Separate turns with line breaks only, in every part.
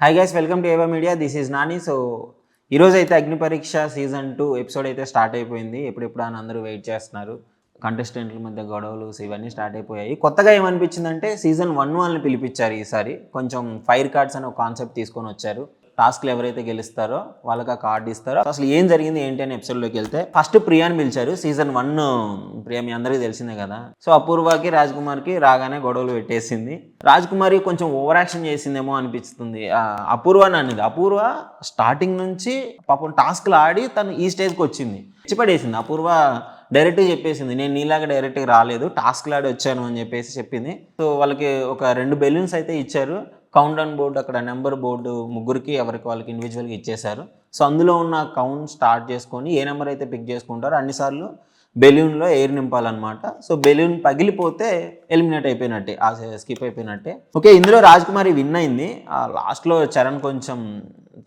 Hi guys, welcome to ఏవా media. This is Nani. So ఈరోజు అయితే అగ్ని పరీక్ష సీజన్ 2 ఎపిసోడ్ అయితే స్టార్ట్ అయిపోయింది. ఎప్పుడెప్పుడు అని అందరూ వెయిట్ చేస్తున్నారు. కంటెస్టెంట్ల మధ్య గొడవలు ఇవన్నీ స్టార్ట్ అయిపోయాయి. కొత్తగా ఏమనిపించిందంటే సీజన్ 1 వాళ్ళని పిలిపించారు ఈసారి. కొంచెం ఫైర్ కార్డ్స్ అనే ఒక కాన్సెప్ట్ తీసుకొని వచ్చారు. టాస్క్లు ఎవరైతే గెలుస్తారో వాళ్ళకి ఆ కార్డు ఇస్తారో. అసలు ఏం జరిగింది ఏంటి అని ఎపిసోడ్లోకి వెళ్తే ఫస్ట్ ప్రియాని పిలిచారు. సీజన్ 1 ప్రియా మీ అందరికీ తెలిసిందే కదా. సో అపూర్వకి రాజ్ కుమార్కి రాగానే గొడవలు పెట్టేసింది. రాజ్ కుమారి కొంచెం ఓవర్ యాక్షన్ చేసిందేమో అనిపిస్తుంది. అపూర్వ అనేది అపూర్వ స్టార్టింగ్ నుంచి పాపం టాస్క్లు ఆడి తను ఈ స్టేజ్కి వచ్చింది. పిచ్చిపడేసింది అపూర్వ. డైరెక్ట్గా చెప్పేసింది, నేను నీలాగా డైరెక్ట్గా రాలేదు, టాస్క్లు ఆడి వచ్చాను అని చెప్పేసి చెప్పింది. సో వాళ్ళకి ఒక 2 బెలూన్స్ అయితే ఇచ్చారు. కౌంట్ డౌన్ బోర్డు, అక్కడ నెంబర్ బోర్డు ముగ్గురికి ఎవరికి వాళ్ళకి ఇండివిజువల్గా ఇచ్చేశారు. సో అందులో ఉన్న కౌంట్ స్టార్ట్ చేసుకొని ఏ నెంబర్ అయితే పిక్ చేసుకుంటారో అన్నిసార్లు బెలూన్లో ఎయిర్ నింపాలన్నమాట. సో బెలూన్ పగిలిపోతే ఎలిమినేట్ అయిపోయినట్టే, స్కిప్ అయిపోయినట్టే. ఓకే, ఇందులో రాజ్ కుమారి విన్ అయింది. లాస్ట్లో చరణ్ కొంచెం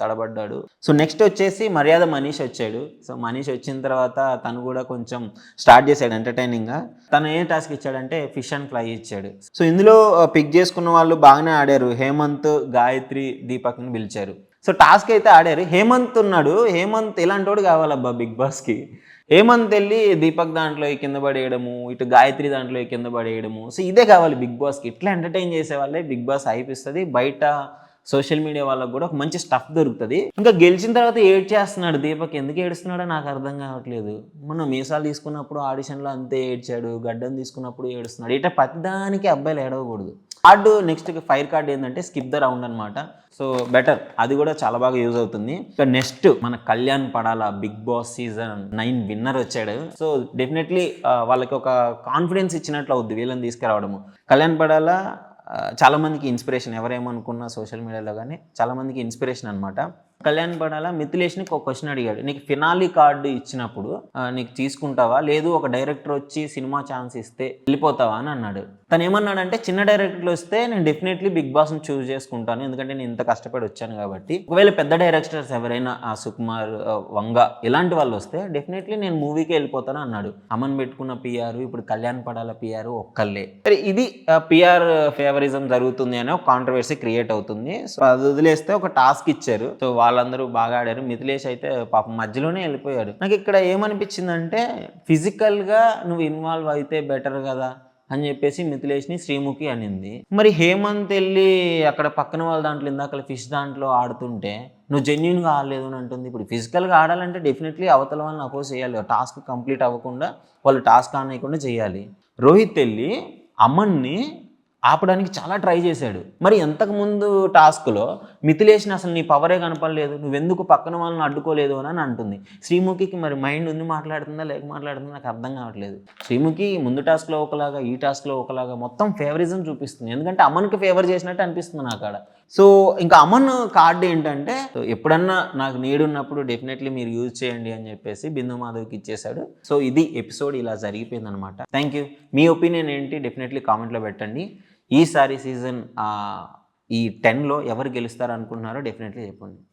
తడబడ్డాడు. సో నెక్స్ట్ వచ్చేసి మర్యాద మనీష్ వచ్చాడు. సో మనీష్ వచ్చిన తర్వాత తను కూడా కొంచెం స్టార్ట్ చేశాడు ఎంటర్టైనింగ్గా. తను ఏ టాస్క్ ఇచ్చాడంటే ఫిష్ అండ్ ఫ్లై ఇచ్చాడు. సో ఇందులో పిక్ చేసుకున్న వాళ్ళు బాగానే ఆడారు. హేమంత్, గాయత్రి, దీపక్ని పిలిచారు. సో టాస్క్ అయితే ఆడారు. హేమంత్ ఉన్నాడు. హేమంత్ ఇలాంటి వాడు కావాలబ్బా బిగ్ బాస్కి. హేమంత్ వెళ్ళి దీపక్ దాంట్లో కింద పడేయడము, ఇటు గాయత్రి దాంట్లో కింద పడేయడము. సో ఇదే కావాలి బిగ్ బాస్కి. ఇట్లా ఎంటర్టైన్ చేసే వాళ్ళే బిగ్ బాస్ అయిపిస్తుంది. బయట సోషల్ మీడియా వాళ్ళకు కూడా ఒక మంచి స్టఫ్ దొరుకుతుంది. ఇంకా గెలిచిన తర్వాత ఏడ్ చేస్తున్నాడు దీపక్. ఎందుకు ఏడుస్తున్నాడో నాకు అర్థం కావట్లేదు. మొన్న మీసాలు తీసుకున్నప్పుడు ఆడిషన్లో అంతే ఏడ్చాడు, గడ్డం తీసుకున్నప్పుడు ఏడుస్తున్నాడు. ఇట్లా ప్రతిదానికి అబ్బాయిలు ఏడవకూడదు. కార్డు నెక్స్ట్ ఫైర్ కార్డు ఏంటంటే స్కిప్ ద రౌండ్ అనమాట. సో బెటర్, అది కూడా చాలా బాగా యూజ్ అవుతుంది. ఇక నెక్స్ట్ మన Kalyan Padala Bigg Boss season 9 winner వచ్చాడు. సో డెఫినెట్లీ వాళ్ళకి ఒక కాన్ఫిడెన్స్ ఇచ్చినట్లు అవుద్ది వీళ్ళని తీసుకురావడము. కళ్యాణ్ పడాల చాలామందికి ఇన్స్పిరేషన్. ఎవరేమనుకున్నా సోషల్ మీడియాలో కానీ చాలామందికి ఇన్స్పిరేషన్ అనమాట. కళ్యాణ్ పడాల మిథిలేష్ని ఒక క్వశ్చన్ అడిగాడు, నీకు ఫినాలి కార్డు ఇచ్చినప్పుడు నీకు తీసుకుంటావా, లేదు ఒక డైరెక్టర్ వచ్చి సినిమా ఛాన్స్ ఇస్తే వెళ్ళిపోతావా అని అన్నాడు. తను ఏమన్నాడంటే, చిన్న డైరెక్టర్లు వస్తే నేను డెఫినెట్లీ బిగ్ బాస్ని చూస్ చేసుకుంటాను, ఎందుకంటే నేను ఇంత కష్టపడి వచ్చాను కాబట్టి. ఒకవేళ పెద్ద డైరెక్టర్స్ ఎవరైనా సుకుమార్, వంగ ఇలాంటి వాళ్ళు వస్తే డెఫినెట్లీ నేను మూవీకే వెళ్ళిపోతాను అన్నాడు. అమన్ పెట్టుకున్న పిఆర్, ఇప్పుడు కళ్యాణ్ పడాల పిఆర్ ఒక్కళ్ళే. సరే, ఇది పిఆర్ ఫేవరిజం జరుగుతుంది అనే ఒక కాంట్రవర్సీ క్రియేట్ అవుతుంది. సో అది వదిలేస్తే ఒక టాస్క్ ఇచ్చారు. సో వాళ్ళందరూ బాగా ఆడారు. మిథిలేష్ అయితే పాపం మధ్యలోనే వెళ్ళిపోయాడు. నాకు ఇక్కడ ఏమనిపించిందంటే, ఫిజికల్గా నువ్వు ఇన్వాల్వ్ అయితే బెటర్ కదా అని చెప్పేసి మిథిలేష్ని శ్రీముఖి అనింది. మరి హేమంత్ వెళ్ళి అక్కడ పక్కన వాళ్ళ దాంట్లో ఇందాక ఫిష్ దాంట్లో ఆడుతుంటే నువ్వు జెన్యున్గా ఆడలేదు అని అంటుంది. ఇప్పుడు ఫిజికల్గా ఆడాలంటే డెఫినెట్లీ అవతల వాళ్ళని అపోజ్ చేయాలి. టాస్క్ కంప్లీట్ అవ్వకుండా వాళ్ళు టాస్క్ ఆనేయకుండా చేయాలి. రోహిత్ వెళ్ళి అమన్ని ఆపడానికి చాలా ట్రై చేశాడు. మరి ఎంతకుముందు టాస్క్లో మిథిలేష్ని అసలు నీ పవరే కనపడలేదు, నువ్వెందుకు పక్కన వాళ్ళని అడ్డుకోలేదు అని అంటుంది. శ్రీముఖికి మరి మైండ్ ఉంది మాట్లాడుతుందా లేక మాట్లాడుతుందా నాకు అర్థం కావట్లేదు. శ్రీముఖి ముందు టాస్క్లో ఒకలాగా, ఈ టాస్క్లో ఒకలాగా మొత్తం ఫేవరిజం చూపిస్తుంది. ఎందుకంటే అమన్కి ఫేవర్ చేసినట్టు అనిపిస్తుంది నాకు ఆడ. సో ఇంకా అమన్ కార్డు ఏంటంటే, ఎప్పుడన్నా నాకు నీడ్ ఉన్నప్పుడు డెఫినెట్లీ మీరు యూజ్ చేయండి అని చెప్పేసి బిందు మాధవ్కి ఇచ్చేశాడు. సో ఇది ఎపిసోడ్ ఇలా జరిగిపోయింది అనమాట. Thank you. మీ ఒపీనియన్ ఏంటి డెఫినెట్లీ కామెంట్లో పెట్టండి. ఈసారి సీజన్ ఈ 10లో ఎవరు గెలుస్తారు అనుకుంటున్నారో డెఫినెట్లీ చెప్పండి.